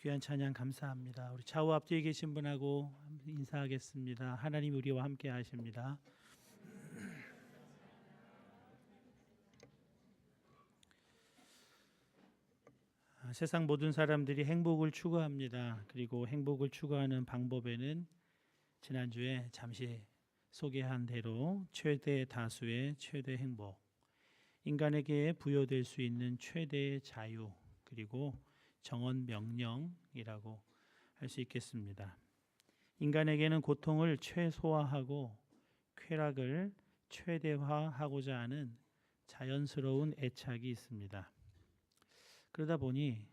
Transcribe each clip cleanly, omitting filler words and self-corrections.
귀한 찬양 감사합니다. 우리 좌우 앞뒤에 계신 분하고 인사하겠습니다. 하나님 우리와 함께 하십니다. 세상 모든 사람들이 행복을 추구합니다. 그리고 행복을 추구하는 방법에는 지난주에 잠시 소개한 대로 최대 다수의 최대 행복, 인간에게 부여될 수 있는 최대의 자유, 그리고 정언 명령이라고 할 수 있겠습니다. 인간에게는 고통을 최소화하고 쾌락을 최대화하고자 하는 자연스러운 애착이 있습니다. 그러다 보니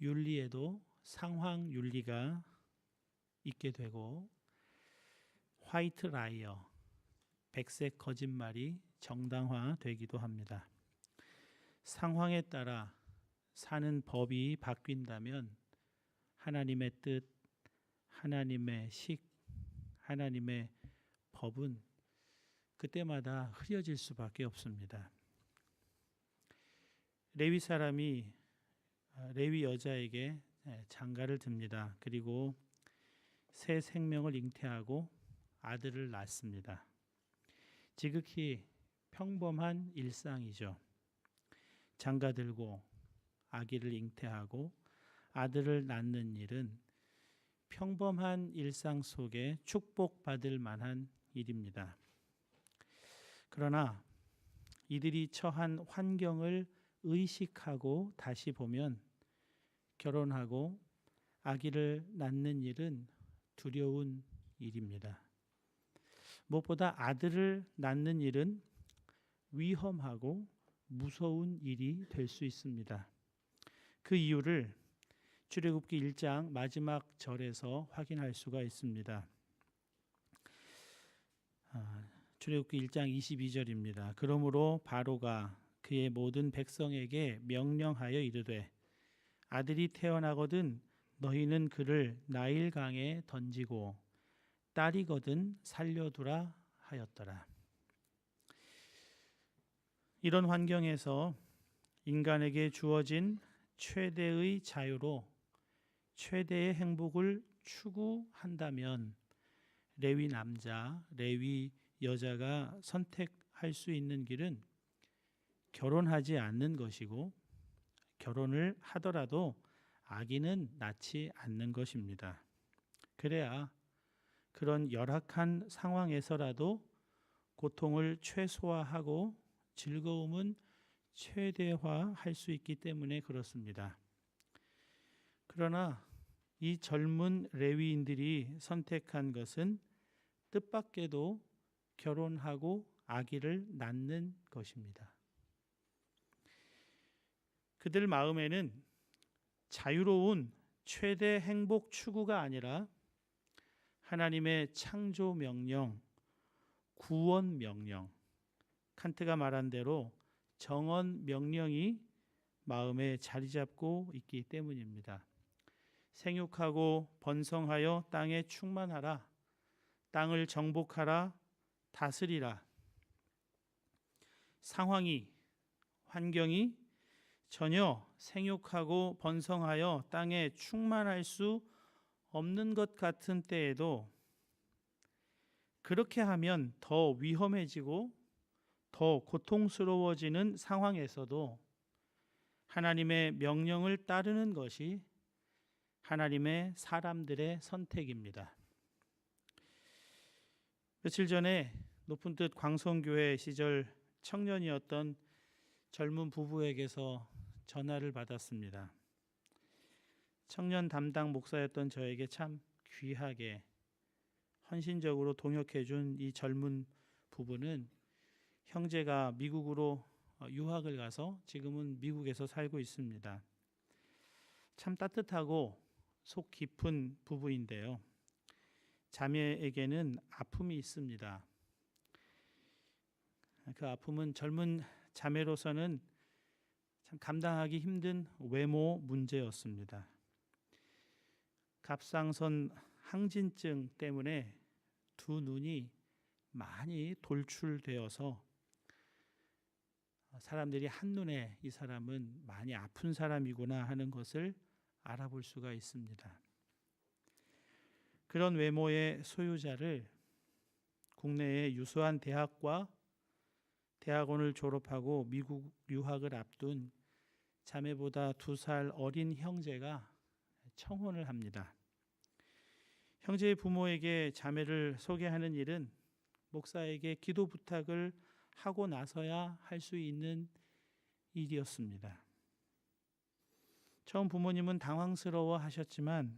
윤리에도 상황 윤리가 있게 되고 화이트 라이어, 백색 거짓말이 정당화되기도 합니다. 상황에 따라 사는 법이 바뀐다면 하나님의 뜻, 하나님의 식, 하나님의 법은 그때마다 흐려질 수밖에 없습니다. 레위 사람이 레위 여자에게 장가를 듭니다. 그리고 새 생명을 잉태하고 아들을 낳습니다. 지극히 평범한 일상이죠. 장가 들고 아기를 잉태하고 아들을 낳는 일은 평범한 일상 속에 축복받을 만한 일입니다. 그러나 이들이 처한 환경을 의식하고 다시 보면 결혼하고 아기를 낳는 일은 두려운 일입니다. 무엇보다 아들을 낳는 일은 위험하고 무서운 일이 될 수 있습니다. 그 이유를 출애굽기 1장 마지막 절에서 확인할 수가 있습니다. 출애굽기 1장 22절입니다. 그러므로 바로가 그의 모든 백성에게 명령하여 이르되 아들이 태어나거든 너희는 그를 나일강에 던지고 딸이거든 살려두라 하였더라. 이런 환경에서 인간에게 주어진 최대의 자유로 최대의 행복을 추구한다면 레위 남자, 레위 여자가 선택할 수 있는 길은 결혼하지 않는 것이고 결혼을 하더라도 아기는 낳지 않는 것입니다. 그래야 그런 열악한 상황에서라도 고통을 최소화하고 즐거움은 최대화할 수 있기 때문에 그렇습니다. 그러나 이 젊은 레위인들이 선택한 것은 뜻밖에도 결혼하고 아기를 낳는 것입니다. 그들 마음에는 자유로운 최대 행복 추구가 아니라 하나님의 창조 명령, 구원 명령, 칸트가 말한 대로 정언 명령이 마음에 자리 잡고 있기 때문입니다. 생육하고 번성하여 땅에 충만하라, 땅을 정복하라, 다스리라. 상황이, 환경이 전혀 생육하고 번성하여 땅에 충만할 수 없는 것 같은 때에도 그렇게 하면 더 위험해지고 더 고통스러워지는 상황에서도 하나님의 명령을 따르는 것이 하나님의 사람들의 선택입니다. 며칠 전에 높은 뜻 광성교회 시절 청년이었던 젊은 부부에게서 전화를 받았습니다. 청년 담당 목사였던 저에게 참 귀하게 헌신적으로 동역해 준 이 젊은 부부는 형제가 미국으로 유학을 가서 지금은 미국에서 살고 있습니다. 참 따뜻하고 속 깊은 부부인데요. 자매에게는 아픔이 있습니다. 그 아픔은 젊은 자매로서는 참 감당하기 힘든 외모 문제였습니다. 갑상선 항진증 때문에 두 눈이 많이 돌출되어서 사람들이 한눈에 이 사람은 많이 아픈 사람이구나 하는 것을 알아볼 수가 있습니다. 그런 외모의 소유자를 국내의 유수한 대학과 대학원을 졸업하고 미국 유학을 앞둔 자매보다 2살 어린 형제가 청혼을 합니다. 형제의 부모에게 자매를 소개하는 일은 목사에게 기도 부탁을 하고 나서야 할 수 있는 일이었습니다. 처음 부모님은 당황스러워 하셨지만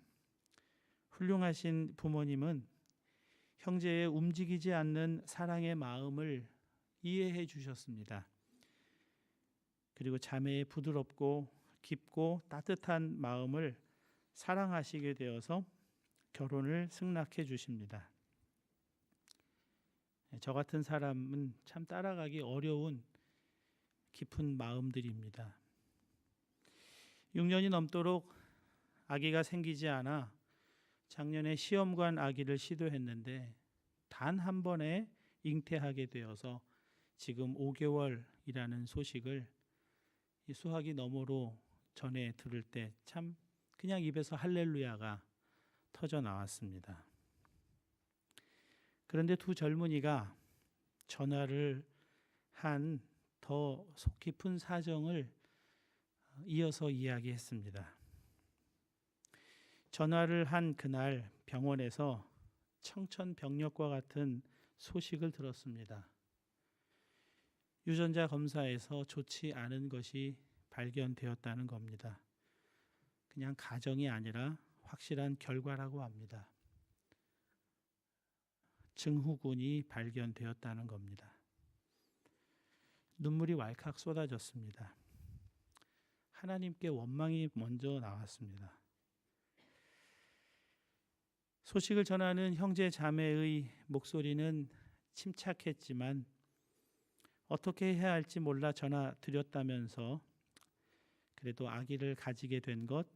훌륭하신 부모님은 형제의 움직이지 않는 사랑의 마음을 이해해 주셨습니다. 그리고 자매의 부드럽고 깊고 따뜻한 마음을 사랑하시게 되어서 결혼을 승낙해 주십니다. 저 같은 사람은 참 따라가기 어려운 깊은 마음들입니다. 6년이 넘도록 아기가 생기지 않아 작년에 시험관 아기를 시도했는데 단 한 번에 잉태하게 되어서 지금 5개월이라는 소식을 이 수화기 너머로 전해 들을 때 참 그냥 입에서 할렐루야가 터져 나왔습니다. 그런데 두 젊은이가 전화를 한 더 속 깊은 사정을 이어서 이야기했습니다. 전화를 한 그날 병원에서 청천벽력과 같은 소식을 들었습니다. 유전자 검사에서 좋지 않은 것이 발견되었다는 겁니다. 그냥 가정이 아니라 확실한 결과라고 합니다. 증후군이 발견되었다는 겁니다. 눈물이 왈칵 쏟아졌습니다. 하나님께 원망이 먼저 나왔습니다. 소식을 전하는 형제 자매의 목소리는 침착했지만 어떻게 해야 할지 몰라 전화 드렸다면서 그래도 아기를 가지게 된 것,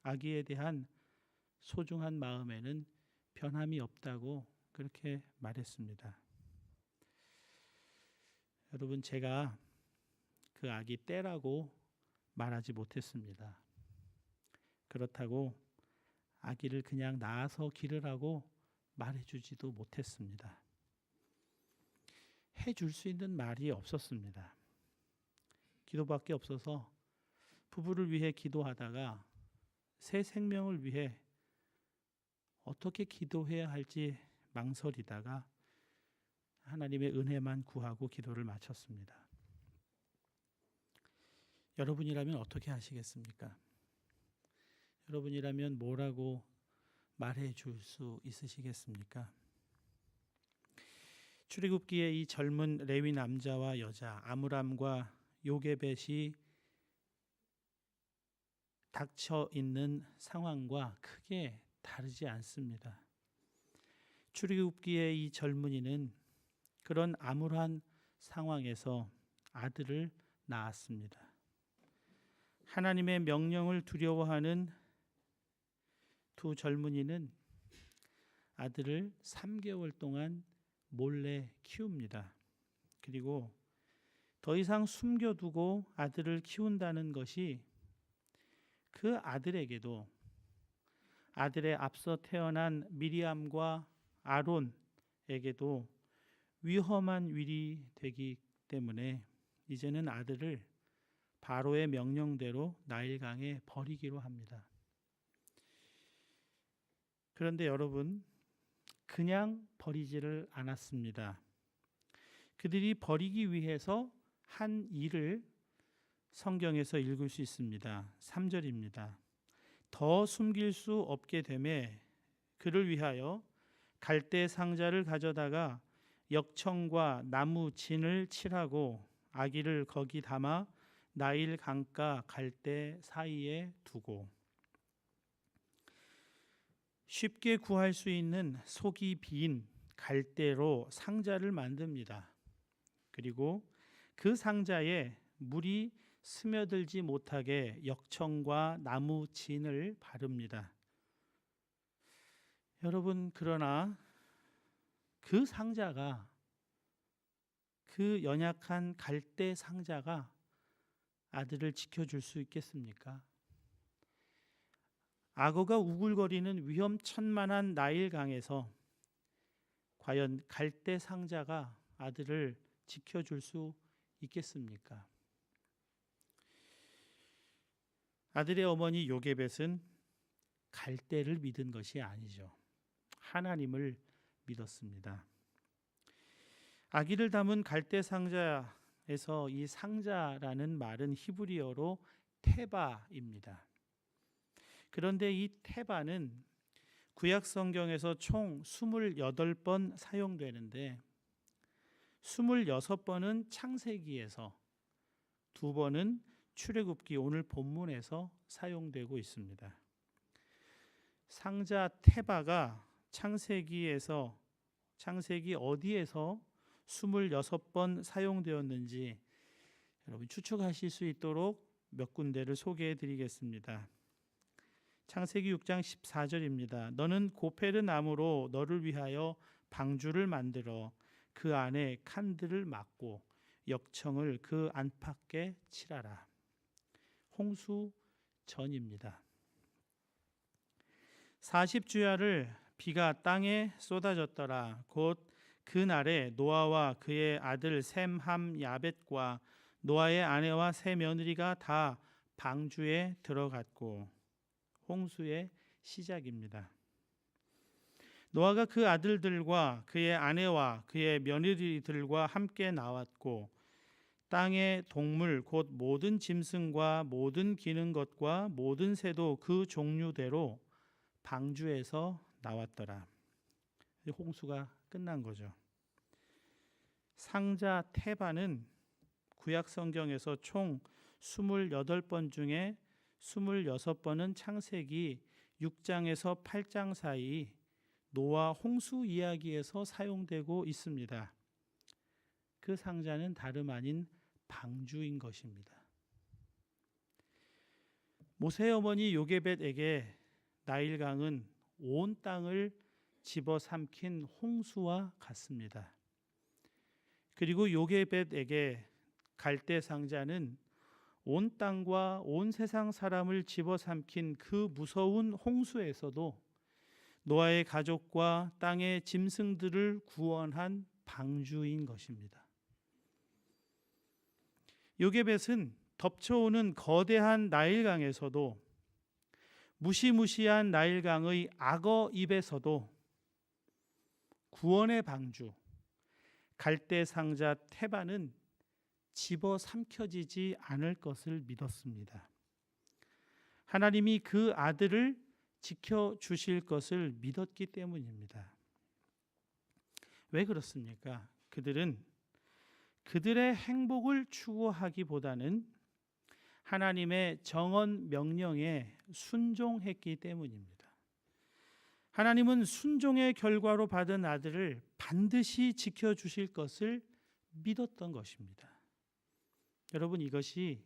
아기에 대한 소중한 마음에는 변함이 없다고 그렇게 말했습니다. 여러분, 제가 그 아기 떼라고 말하지 못했습니다. 그렇다고 아기를 그냥 낳아서 기르라고 말해주지도 못했습니다. 해줄 수 있는 말이 없었습니다. 기도밖에 없어서 부부를 위해 기도하다가 새 생명을 위해 어떻게 기도해야 할지 망설이다가 하나님의 은혜만 구하고 기도를 마쳤습니다. 여러분이라면 어떻게 하시겠습니까? 여러분이라면 뭐라고 말해 줄 수 있으시겠습니까? 출애굽기에 이 젊은 레위 남자와 여자 아므람과 요게벳이 닥쳐 있는 상황과 크게 다르지 않습니다. 출애굽기의 이 젊은이는 그런 암울한 상황에서 아들을 낳았습니다. 하나님의 명령을 두려워하는 두 젊은이는 아들을 3개월 동안 몰래 키웁니다. 그리고 더 이상 숨겨두고 아들을 키운다는 것이 그 아들에게도 아들의 앞서 태어난 미리암과 아론에게도 위험한 일이 되기 때문에 이제는 아들을 바로의 명령대로 나일강에 버리기로 합니다. 그런데 여러분, 그냥 버리지를 않았습니다. 그들이 버리기 위해서 한 일을 성경에서 읽을 수 있습니다. 3절입니다. 더 숨길 수 없게 되매 그를 위하여 갈대 상자를 가져다가 역청과 나무 진을 칠하고 아기를 거기 담아 나일 강가 갈대 사이에 두고 쉽게 구할 수 있는 속이 빈 갈대로 상자를 만듭니다. 그리고 그 상자에 물이 스며들지 못하게 역청과 나무 진을 바릅니다. 여러분, 그러나 그 상자가, 그 연약한 갈대 상자가 아들을 지켜줄 수 있겠습니까? 악어가 우글거리는 위험천만한 나일강에서 과연 갈대 상자가 아들을 지켜줄 수 있겠습니까? 아들의 어머니 요게벳은 갈대를 믿은 것이 아니죠. 하나님을 믿었습니다. 아기를 담은 갈대 상자에서 이 상자라는 말은 히브리어로 테바입니다. 그런데 이 테바는 구약 성경에서 총 28번 사용되는데 26번은 창세기에서 2번은 출애굽기 오늘 본문에서 사용되고 있습니다. 상자 테바가 창세기 어디에서 26번 사용되었는지 여러분 추측하실 수 있도록 몇 군데를 소개해 드리겠습니다. 창세기 6장 14절입니다. 너는 고페르 나무로 너를 위하여 방주를 만들어 그 안에 칸들을 막고 역청을 그 안팎에 칠하라. 홍수 전입니다. 40주야를 비가 땅에 쏟아졌더라. 곧 그날에 노아와 그의 아들 셈, 함, 야벳과 노아의 아내와 세 며느리가 다 방주에 들어갔고 홍수의 시작입니다. 노아가 그 아들들과 그의 아내와 그의 며느리들과 함께 나왔고 땅의 동물 곧 모든 짐승과 모든 기는 것과 모든 새도 그 종류대로 방주에서 나왔더라. 홍수가 끝난 거죠. 상자 테바는 구약 성경에서 총 28번 중에 26번은 창세기 6장에서 8장 사이 노아 홍수 이야기에서 사용되고 있습니다. 그 상자는 다름 아닌 방주인 것입니다. 모세의 어머니 요게벳에게 나일강은 온 땅을 집어삼킨 홍수와 같습니다. 그리고 요게벳에게 갈대 상자는 온 땅과 온 세상 사람을 집어삼킨 그 무서운 홍수에서도 노아의 가족과 땅의 짐승들을 구원한 방주인 것입니다. 요게벳은 덮쳐오는 거대한 나일강에서도 무시무시한 나일강의 악어 입에서도 구원의 방주 갈대 상자 테바는 집어삼켜지지 않을 것을 믿었습니다. 하나님이 그 아들을 지켜주실 것을 믿었기 때문입니다. 왜 그렇습니까? 그들은 그들의 행복을 추구하기보다는 하나님의 정언 명령에 순종했기 때문입니다. 하나님은 순종의 결과로 받은 아들을 반드시 지켜주실 것을 믿었던 것입니다. 여러분, 이것이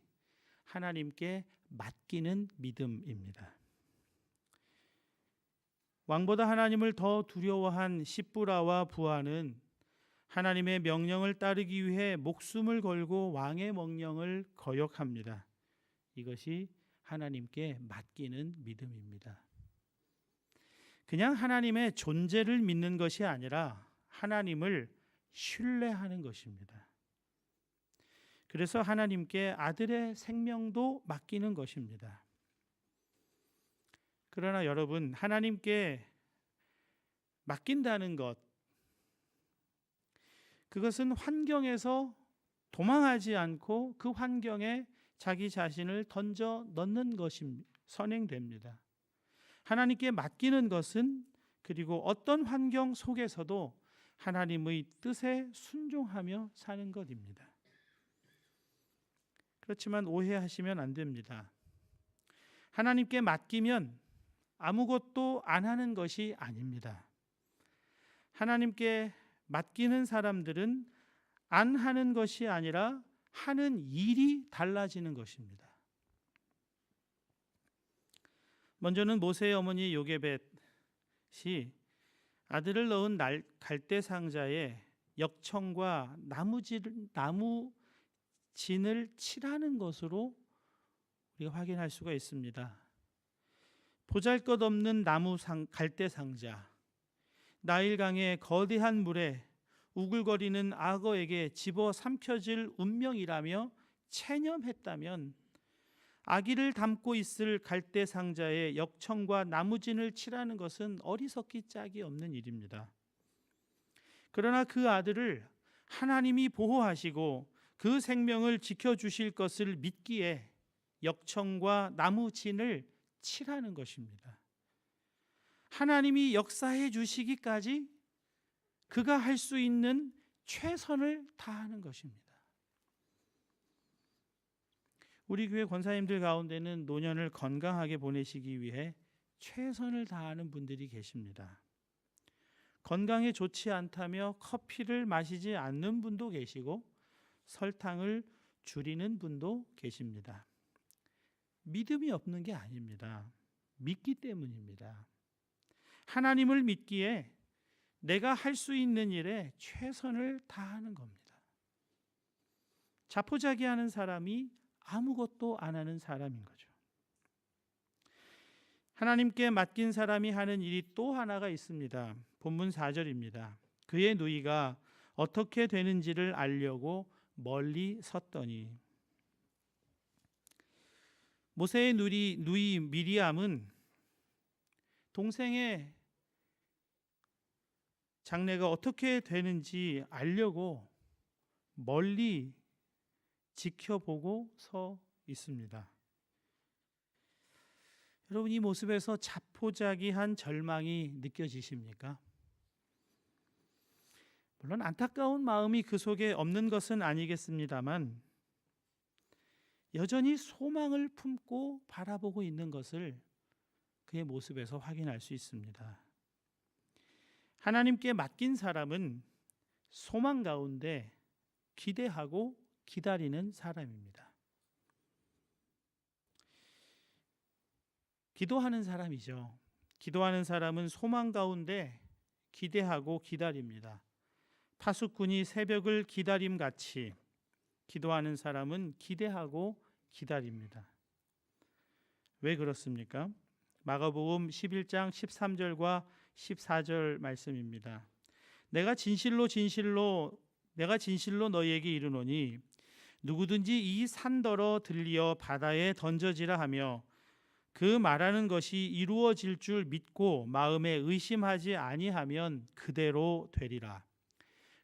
하나님께 맡기는 믿음입니다. 왕보다 하나님을 더 두려워한 시브라와 부하는 하나님의 명령을 따르기 위해 목숨을 걸고 왕의 명령을 거역합니다. 이것이 하나님께 맡기는 믿음입니다. 그냥 하나님의 존재를 믿는 것이 아니라 하나님을 신뢰하는 것입니다. 그래서 하나님께 아들의 생명도 맡기는 것입니다. 그러나 여러분, 하나님께 맡긴다는 것, 그것은 환경에서 도망하지 않고 그 환경에 자기 자신을 던져 넣는 것이 선행됩니다. 하나님께 맡기는 것은 그리고 어떤 환경 속에서도 하나님의 뜻에 순종하며 사는 것입니다. 그렇지만 오해하시면 안 됩니다. 하나님께 맡기면 아무것도 안 하는 것이 아닙니다. 하나님께 맡기는 사람들은 안 하는 것이 아니라 하는 일이 달라지는 것입니다. 먼저는 모세의 어머니 요게벳이 아들을 넣은 갈대 상자에 역청과 나무진을 칠하는 것으로 우리가 확인할 수가 있습니다. 보잘것없는 나무 갈대 상자, 나일강의 거대한 물에 우글거리는 악어에게 집어삼켜질 운명이라며 체념했다면 아기를 담고 있을 갈대 상자에 역청과 나무진을 칠하는 것은 어리석기 짝이 없는 일입니다. 그러나 그 아들을 하나님이 보호하시고 그 생명을 지켜주실 것을 믿기에 역청과 나무진을 칠하는 것입니다. 하나님이 역사해 주시기까지 그가 할 수 있는 최선을 다하는 것입니다. 우리 교회 권사님들 가운데는 노년을 건강하게 보내시기 위해 최선을 다하는 분들이 계십니다. 건강에 좋지 않다며 커피를 마시지 않는 분도 계시고 설탕을 줄이는 분도 계십니다. 믿음이 없는 게 아닙니다. 믿기 때문입니다. 하나님을 믿기에 내가 할 수 있는 일에 최선을 다하는 겁니다. 자포자기하는 사람이 아무것도 안 하는 사람인 거죠. 하나님께 맡긴 사람이 하는 일이 또 하나가 있습니다. 본문 4절입니다. 그의 누이가 어떻게 되는지를 알려고 멀리 섰더니. 모세의 누이 미리암은 동생의 장래가 어떻게 되는지 알려고 멀리 지켜보고 서 있습니다. 여러분, 이 모습에서 자포자기한 절망이 느껴지십니까? 물론 안타까운 마음이 그 속에 없는 것은 아니겠습니다만 여전히 소망을 품고 바라보고 있는 것을 그의 모습에서 확인할 수 있습니다. 하나님께 맡긴 사람은 소망 가운데 기대하고 기다리는 사람입니다. 기도하는 사람이죠. 기도하는 사람은 소망 가운데 기대하고 기다립니다. 파수꾼이 새벽을 기다림같이 기도하는 사람은 기대하고 기다립니다. 왜 그렇습니까? 마가복음 11장 13절과 14절 말씀입니다. 내가 진실로 너희에게 이르노니 누구든지 이 산더러 들리어 바다에 던져지라 하며 그 말하는 것이 이루어질 줄 믿고 마음에 의심하지 아니하면 그대로 되리라.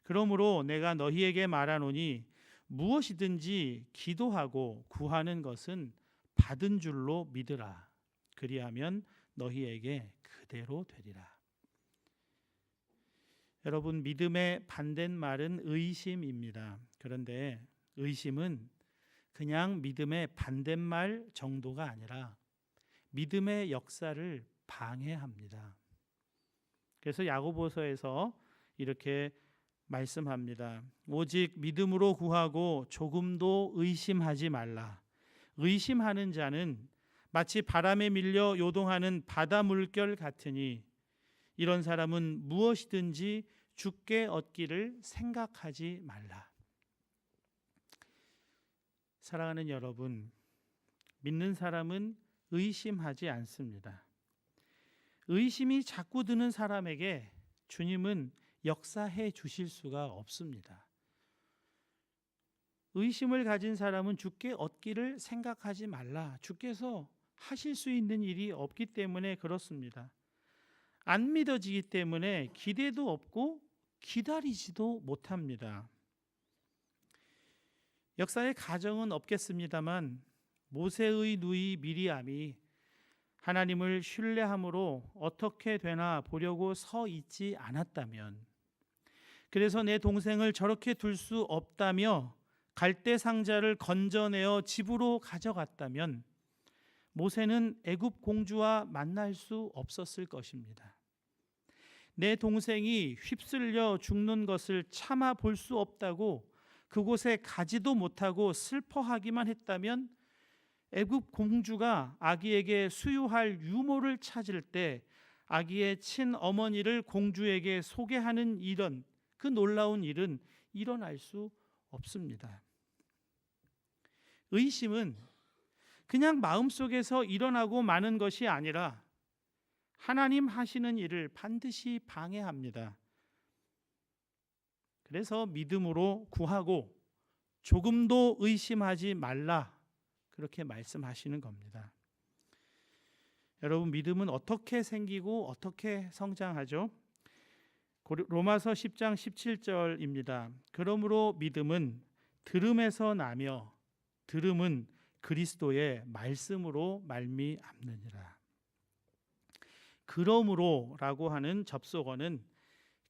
그러므로 내가 너희에게 말하노니 무엇이든지 기도하고 구하는 것은 받은 줄로 믿으라. 그리하면 너희에게 그대로 되리라. 여러분, 믿음의 반대말은 의심입니다. 그런데 의심은 그냥 믿음의 반대말 정도가 아니라 믿음의 역사를 방해합니다. 그래서 야고보서에서 이렇게 말씀합니다. 오직 믿음으로 구하고 조금도 의심하지 말라. 의심하는 자는 마치 바람에 밀려 요동하는 바다 물결 같으니 이런 사람은 무엇이든지 주께 얻기를 생각하지 말라. 사랑하는 여러분, 믿는 사람은 의심하지 않습니다. 의심이 자꾸 드는 사람에게 주님은 역사해 주실 수가 없습니다. 의심을 가진 사람은 주께 얻기를 생각하지 말라. 주께서 하실 수 있는 일이 없기 때문에 그렇습니다. 안 믿어지기 때문에 기대도 없고 기다리지도 못합니다. 역사의 가정은 없겠습니다만 모세의 누이 미리암이 하나님을 신뢰함으로 어떻게 되나 보려고 서 있지 않았다면, 그래서 내 동생을 저렇게 둘 수 없다며 갈대 상자를 건져내어 집으로 가져갔다면 모세는 애굽 공주와 만날 수 없었을 것입니다. 내 동생이 휩쓸려 죽는 것을 참아 볼 수 없다고 그곳에 가지도 못하고 슬퍼하기만 했다면 애굽 공주가 아기에게 수유할 유모를 찾을 때 아기의 친어머니를 공주에게 소개하는 이런 그 놀라운 일은 일어날 수 없습니다. 의심은 그냥 마음속에서 일어나고 마는 것이 아니라 하나님 하시는 일을 반드시 방해합니다. 그래서 믿음으로 구하고 조금도 의심하지 말라, 그렇게 말씀하시는 겁니다. 여러분, 믿음은 어떻게 생기고 어떻게 성장하죠? 로마서 10장 17절입니다. 그러므로 믿음은 들음에서 나며 들음은 그리스도의 말씀으로 말미암느니라. 그러므로라고 하는 접속어는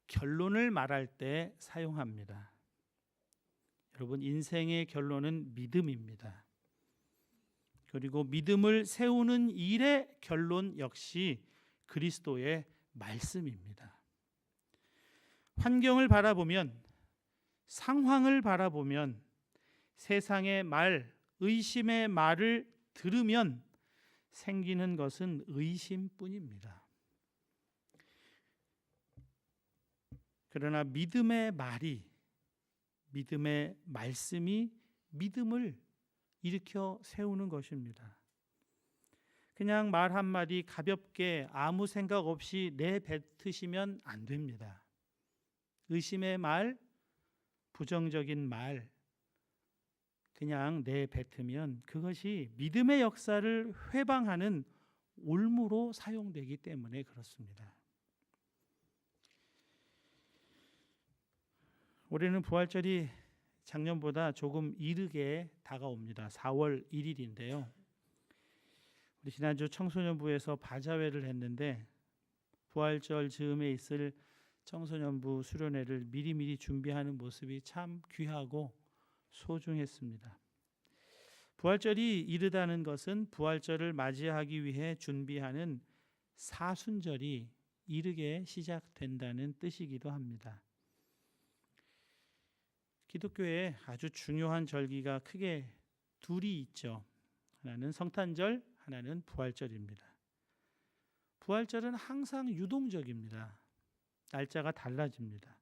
결론을 말할 때 사용합니다. 여러분, 인생의 결론은 믿음입니다. 그리고 믿음을 세우는 일의 결론 역시 그리스도의 말씀입니다. 환경을 바라보면, 상황을 바라보면, 세상의 말, 의심의 말을 들으면 생기는 것은 의심뿐입니다. 그러나 믿음의 말이, 믿음의 말씀이 믿음을 일으켜 세우는 것입니다. 그냥 말 한마디 가볍게 아무 생각 없이 내뱉으시면 안 됩니다. 의심의 말, 부정적인 말 그냥 내뱉으면 그것이 믿음의 역사를 회방하는 올무로 사용되기 때문에 그렇습니다. 올해는 부활절이 작년보다 조금 이르게 다가옵니다. 4월 1일인데요. 우리 지난주 청소년부에서 바자회를 했는데 부활절 즈음에 있을 청소년부 수련회를 미리미리 준비하는 모습이 참 귀하고 소중했습니다. 부활절이 이르다는 것은 부활절을 맞이하기 위해 준비하는 사순절이 이르게 시작된다는 뜻이기도 합니다. 기독교에 아주 중요한 절기가 크게 둘이 있죠. 하나는 성탄절, 하나는 부활절입니다. 부활절은 항상 유동적입니다. 날짜가 달라집니다.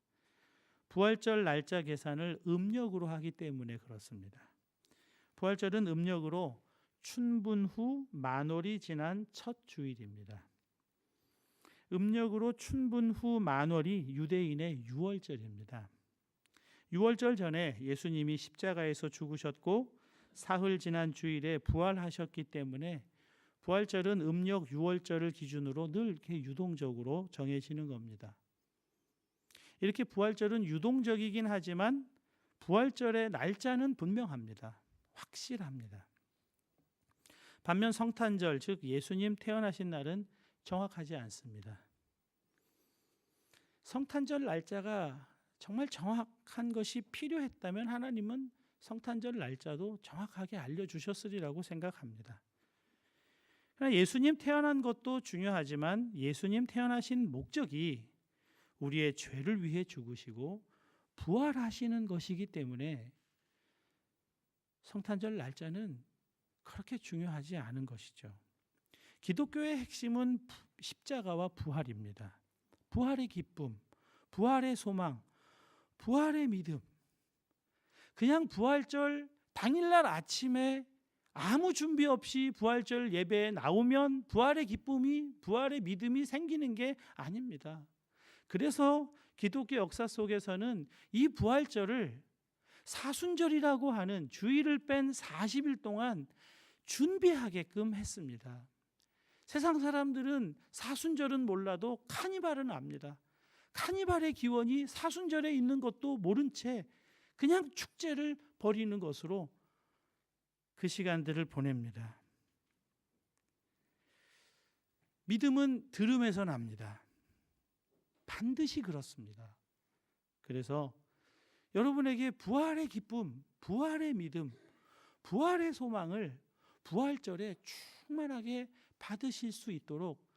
부활절 날짜 계산을 음력으로 하기 때문에 그렇습니다. 부활절은 음력으로 춘분 후 만월이 지난 첫 주일입니다. 음력으로 춘분 후 만월이 유대인의 유월절입니다. 유월절 전에 예수님이 십자가에서 죽으셨고 사흘 지난 주일에 부활하셨기 때문에 부활절은 음력 유월절을 기준으로 늘 이렇게 유동적으로 정해지는 겁니다. 이렇게 부활절은 유동적이긴 하지만 부활절의 날짜는 분명합니다. 확실합니다. 반면 성탄절, 즉 예수님 태어나신 날은 정확하지 않습니다. 성탄절 날짜가 정말 정확한 것이 필요했다면 하나님은 성탄절 날짜도 정확하게 알려주셨으리라고 생각합니다. 그러나 예수님 태어난 것도 중요하지만 예수님 태어나신 목적이 우리의 죄를 위해 죽으시고 부활하시는 것이기 때문에 성탄절 날짜는 그렇게 중요하지 않은 것이죠. 기독교의 핵심은 십자가와 부활입니다. 부활의 기쁨, 부활의 소망, 부활의 믿음. 그냥 부활절 당일날 아침에 아무 준비 없이 부활절 예배에 나오면 부활의 기쁨이, 부활의 믿음이 생기는 게 아닙니다. 그래서 기독교 역사 속에서는 이 부활절을 사순절이라고 하는 주일을 뺀 40일 동안 준비하게끔 했습니다. 세상 사람들은 사순절은 몰라도 카니발은 압니다. 카니발의 기원이 사순절에 있는 것도 모른 채 그냥 축제를 벌이는 것으로 그 시간들을 보냅니다. 믿음은 들음에서 납니다. 반드시 그렇습니다. 그래서 여러분에게 부활의 기쁨, 부활의 믿음, 부활의 소망을 부활절에 충만하게 받으실 수 있도록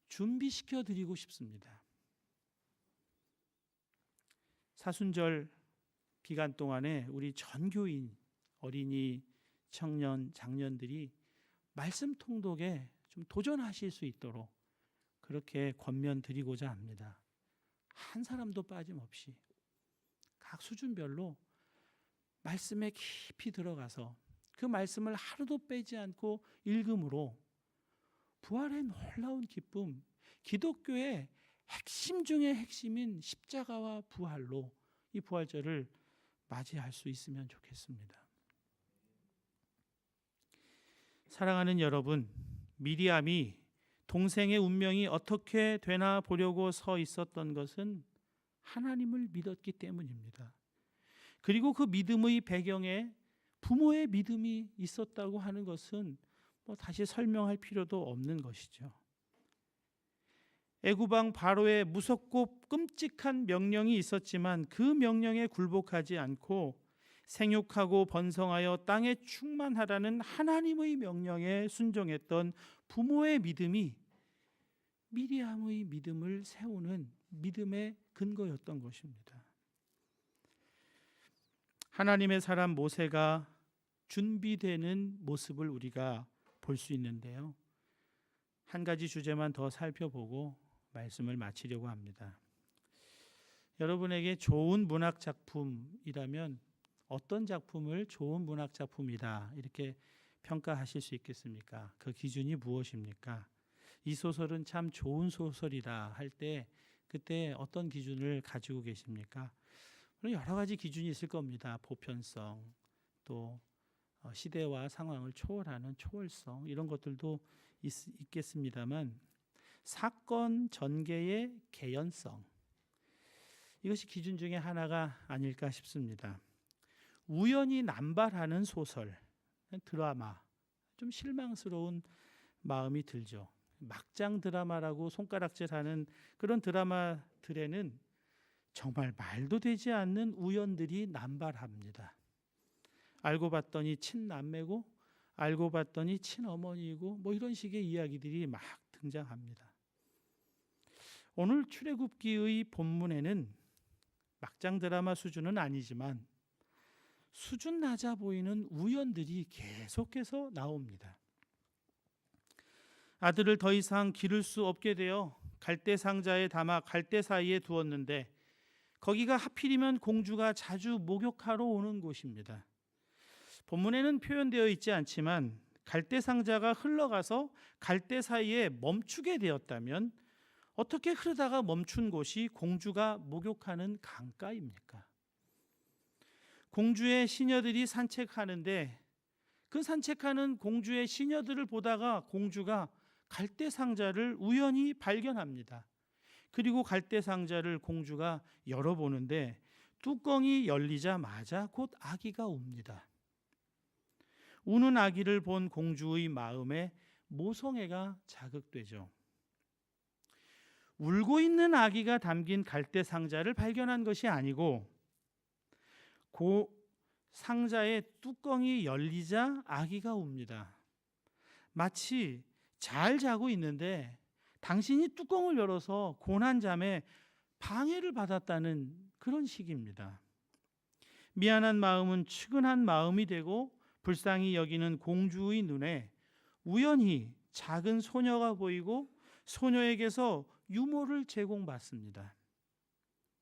준비시켜 드리고 싶습니다. 사순절 기간 동안에 우리 전교인, 어린이, 청년, 장년들이 말씀 통독에 좀 도전하실 수 있도록 그렇게 권면드리고자 합니다. 한 사람도 빠짐없이 각 수준별로 말씀에 깊이 들어가서 그 말씀을 하루도 빼지 않고 읽음으로 부활의 놀라운 기쁨, 기독교의 핵심 중의 핵심인 십자가와 부활로 이 부활절을 맞이할 수 있으면 좋겠습니다. 사랑하는 여러분, 미리암이 동생의 운명이 어떻게 되나 보려고 서 있었던 것은 하나님을 믿었기 때문입니다. 그리고 그 믿음의 배경에 부모의 믿음이 있었다고 하는 것은 다시 설명할 필요도 없는 것이죠. 애굽왕 바로의 무섭고 끔찍한 명령이 있었지만 그 명령에 굴복하지 않고 생육하고 번성하여 땅에 충만하라는 하나님의 명령에 순종했던 부모의 믿음이 미리암의 믿음을 세우는 믿음의 근거였던 것입니다. 하나님의 사람 모세가 준비되는 모습을 우리가 볼 수 있는데요. 한 가지 주제만 더 살펴보고 말씀을 마치려고 합니다. 여러분에게 좋은 문학 작품이라면 어떤 작품을 좋은 문학 작품이다 이렇게 평가하실 수 있겠습니까? 그 기준이 무엇입니까? 이 소설은 참 좋은 소설이다 할 때 그때 어떤 기준을 가지고 계십니까? 여러 가지 기준이 있을 겁니다. 보편성, 또 시대와 상황을 초월하는 초월성 이런 것들도 있겠습니다만 사건 전개의 개연성 이것이 기준 중에 하나가 아닐까 싶습니다. 우연히 남발하는 소설, 드라마 좀 실망스러운 마음이 들죠. 막장 드라마라고 손가락질하는 그런 드라마들에는 정말 말도 되지 않는 우연들이 남발합니다. 알고 봤더니 친남매고 알고 봤더니 친어머니고 이런 식의 이야기들이 막 등장합니다. 오늘 출애굽기의 본문에는 막장 드라마 수준은 아니지만 수준 낮아 보이는 우연들이 계속해서 나옵니다. 아들을 더 이상 기를 수 없게 되어 갈대 상자에 담아 갈대 사이에 두었는데 거기가 하필이면 공주가 자주 목욕하러 오는 곳입니다. 본문에는 표현되어 있지 않지만 갈대 상자가 흘러가서 갈대 사이에 멈추게 되었다면 어떻게 흐르다가 멈춘 곳이 공주가 목욕하는 강가입니까? 공주의 시녀들이 산책하는데 그 산책하는 공주의 시녀들을 보다가 공주가 갈대 상자를 우연히 발견합니다. 그리고 갈대 상자를 공주가 열어보는데 뚜껑이 열리자마자 곧 아기가 옵니다. 우는 아기를 본 공주의 마음에 모성애가 자극되죠. 울고 있는 아기가 담긴 갈대 상자를 발견한 것이 아니고 그 상자의 뚜껑이 열리자 아기가 웁니다. 마치 잘 자고 있는데 당신이 뚜껑을 열어서 고난잠에 방해를 받았다는 그런 식입니다. 미안한 마음은 측은한 마음이 되고 불쌍히 여기는 공주의 눈에 우연히 작은 소녀가 보이고 소녀에게서 유모를 제공받습니다.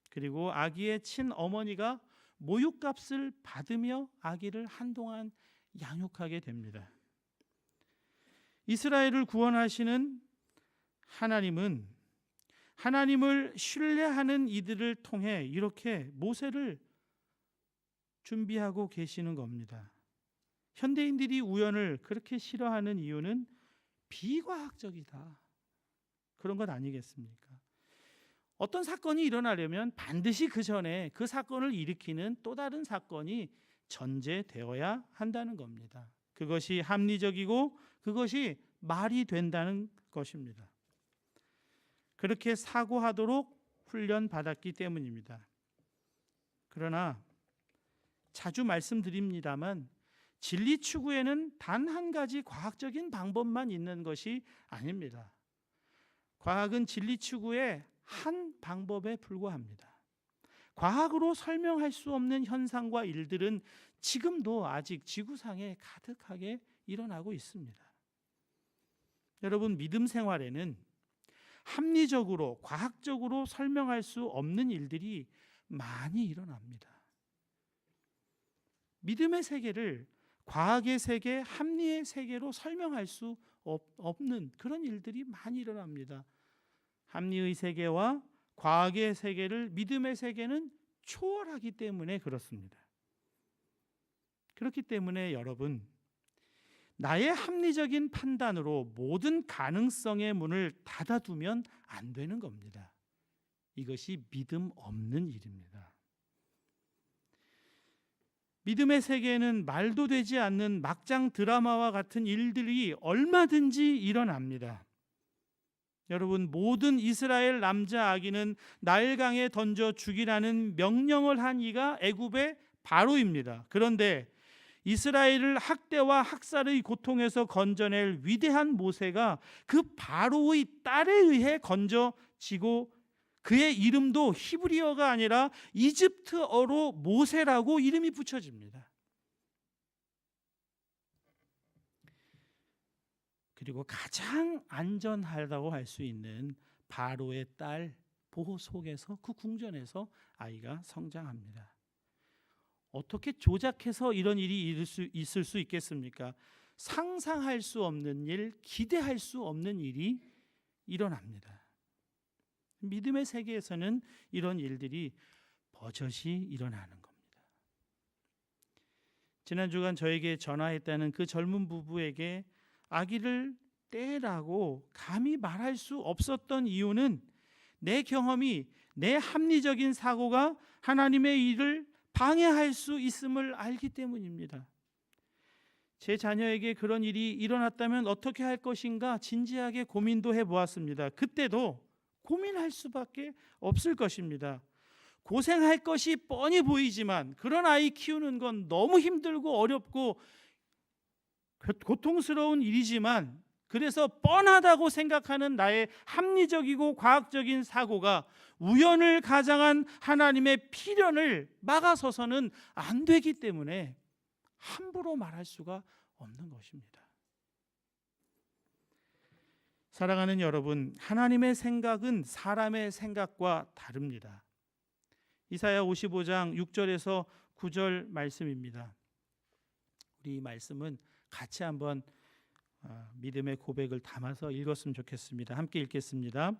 그리고 아기의 친어머니가 모육값을 받으며 아기를 한동안 양육하게 됩니다. 이스라엘을 구원하시는 하나님은 하나님을 신뢰하는 이들을 통해 이렇게 모세를 준비하고 계시는 겁니다. 현대인들이 우연을 그렇게 싫어하는 이유는 비과학적이다. 그런 것 아니겠습니까? 어떤 사건이 일어나려면 반드시 그 전에 그 사건을 일으키는 또 다른 사건이 전제되어야 한다는 겁니다. 그것이 합리적이고 그것이 말이 된다는 것입니다. 그렇게 사고하도록 훈련받았기 때문입니다. 그러나 자주 말씀드립니다만 진리 추구에는 단 한 가지 과학적인 방법만 있는 것이 아닙니다. 과학은 진리 추구의 한 방법에 불과합니다. 과학으로 설명할 수 없는 현상과 일들은 지금도 아직 지구상에 가득하게 일어나고 있습니다. 여러분, 믿음 생활에는 합리적으로 과학적으로 설명할 수 없는 일들이 많이 일어납니다. 믿음의 세계를 과학의 세계, 합리의 세계로 설명할 수 없는 그런 일들이 많이 일어납니다. 합리의 세계와 과학의 세계를 믿음의 세계는 초월하기 때문에 그렇습니다. 그렇기 때문에 여러분, 나의 합리적인 판단으로 모든 가능성의 문을 닫아두면 안 되는 겁니다. 이것이 믿음 없는 일입니다. 믿음의 세계에는 말도 되지 않는 막장 드라마와 같은 일들이 얼마든지 일어납니다. 여러분, 모든 이스라엘 남자 아기는 나일강에 던져 죽이라는 명령을 한 이가 애굽의 바로입니다. 그런데 이스라엘을 학대와 학살의 고통에서 건져낼 위대한 모세가 그 바로의 딸에 의해 건져지고, 그의 이름도 히브리어가 아니라 이집트어로 모세라고 이름이 붙여집니다. 그리고 가장 안전하다고 할 수 있는 바로의 딸 보호 속에서, 그 궁전에서 아이가 성장합니다. 어떻게 조작해서 이런 일이 있을 수 있겠습니까? 상상할 수 없는 일, 기대할 수 없는 일이 일어납니다. 믿음의 세계에서는 이런 일들이 버젓이 일어나는 겁니다. 지난 주간 저에게 전화했다는 그 젊은 부부에게 아기를 떼라고 감히 말할 수 없었던 이유는 내 경험이, 내 합리적인 사고가 하나님의 일을 방해할 수 있음을 알기 때문입니다. 제 자녀에게 그런 일이 일어났다면 어떻게 할 것인가 진지하게 고민도 해보았습니다. 그때도 고민할 수밖에 없을 것입니다. 고생할 것이 뻔히 보이지만 그런 아이 키우는 건 너무 힘들고 어렵고 고통스러운 일이지만, 그래서 뻔하다고 생각하는 나의 합리적이고 과학적인 사고가 우연을 가장한 하나님의 필연을 막아서서는 안 되기 때문에 함부로 말할 수가 없는 것입니다. 사랑하는 여러분, 하나님의 생각은 사람의 생각과 다릅니다. 이사야 55장 6절에서 9절 말씀입니다. 우리 이 말씀은 같이 한번 믿음의 고백을 담아서 읽었으면 좋겠습니다. 함께 읽겠습니다.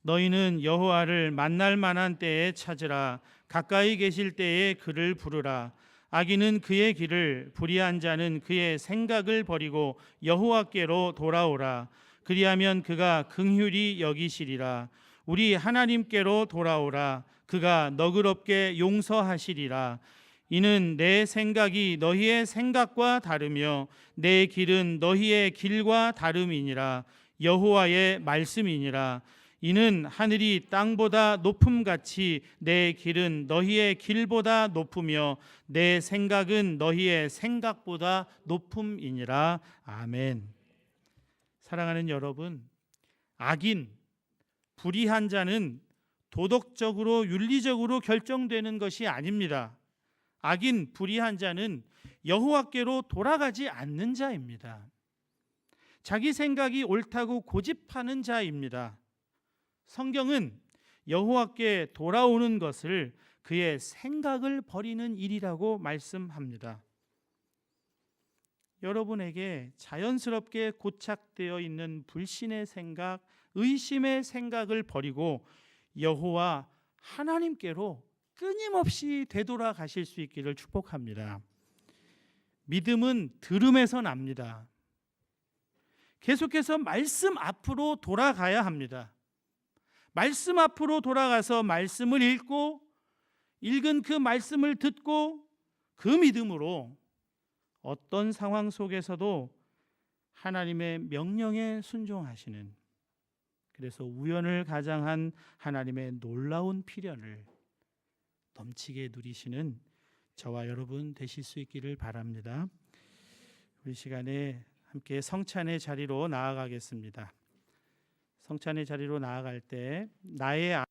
너희는 여호와를 만날 만한 때에 찾으라. 가까이 계실 때에 그를 부르라. 악인은 그의 길을, 불의한 자는 그의 생각을 버리고 여호와께로 돌아오라. 그리하면 그가 긍휼히 여기시리라. 우리 하나님께로 돌아오라. 그가 너그럽게 용서하시리라. 이는 내 생각이 너희의 생각과 다르며 내 길은 너희의 길과 다름이니라. 여호와의 말씀이니라. 이는 하늘이 땅보다 높음같이 내 길은 너희의 길보다 높으며 내 생각은 너희의 생각보다 높음이니라. 아멘. 사랑하는 여러분, 악인, 불의한 자는 도덕적으로 윤리적으로 결정되는 것이 아닙니다. 악인, 불의한 자는 여호와께로 돌아가지 않는 자입니다. 자기 생각이 옳다고 고집하는 자입니다. 성경은 여호와께 돌아오는 것을 그의 생각을 버리는 일이라고 말씀합니다. 여러분에게 자연스럽게 고착되어 있는 불신의 생각, 의심의 생각을 버리고 여호와 하나님께로 끊임없이 되돌아가실 수 있기를 축복합니다. 믿음은 들음에서 납니다. 계속해서 말씀 앞으로 돌아가야 합니다. 말씀 앞으로 돌아가서 말씀을 읽고, 읽은 그 말씀을 듣고, 그 믿음으로 어떤 상황 속에서도 하나님의 명령에 순종하시는, 그래서 우연을 가장한 하나님의 놀라운 필연을 넘치게 누리시는 저와 여러분 되실 수 있기를 바랍니다. 우리 시간에 함께 성찬의 자리로 나아가겠습니다. 성찬의 자리로 나아갈 때 나의